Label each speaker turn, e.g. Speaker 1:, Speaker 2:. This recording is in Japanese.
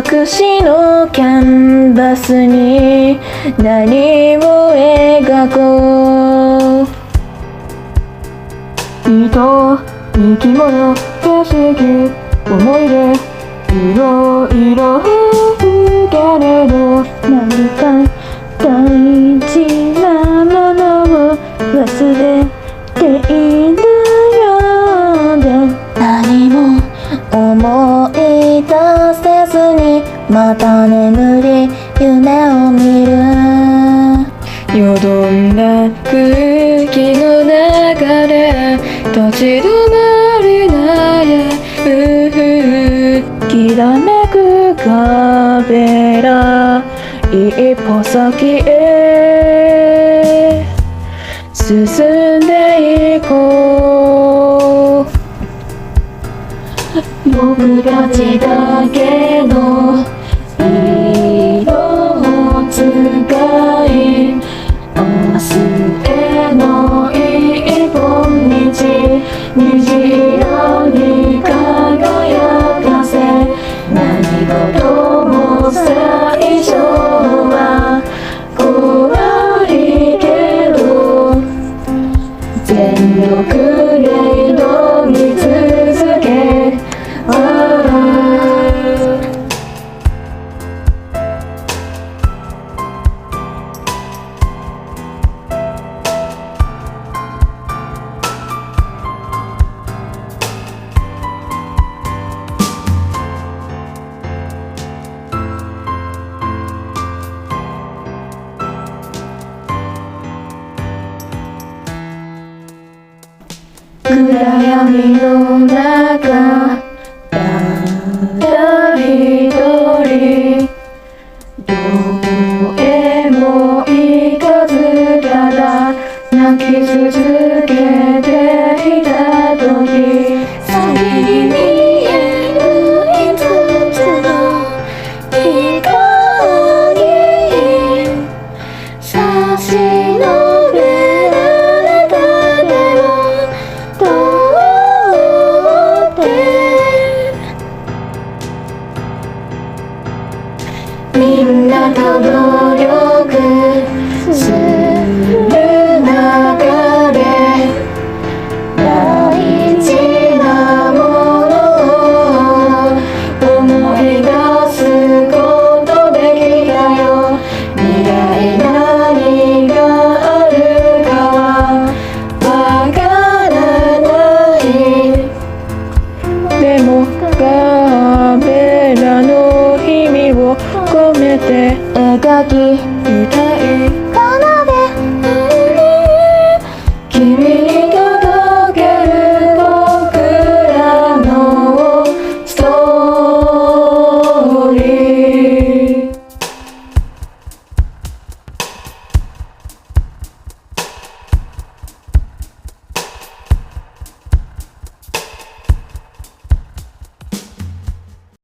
Speaker 1: 白紙のキャンバスに何を描こう。人、生き物、景色、思い出、いろいろあるけれど、何か大事なものを忘れているようで、何も思い出せずにまた眠り夢を見る。よどんだ空気の中で立ち止まり悩む、きらめく壁ら一歩先へ進んでいこう。僕たちだけの色を使い、明日への一本道、虹色に輝かせ、何事も最初は怖いけど全力で挑み続け、暗闇の中ただ一人、どこへも行かずただ泣き続けていた時、先に見える5つの光差し伸べられた手を取って、みんなと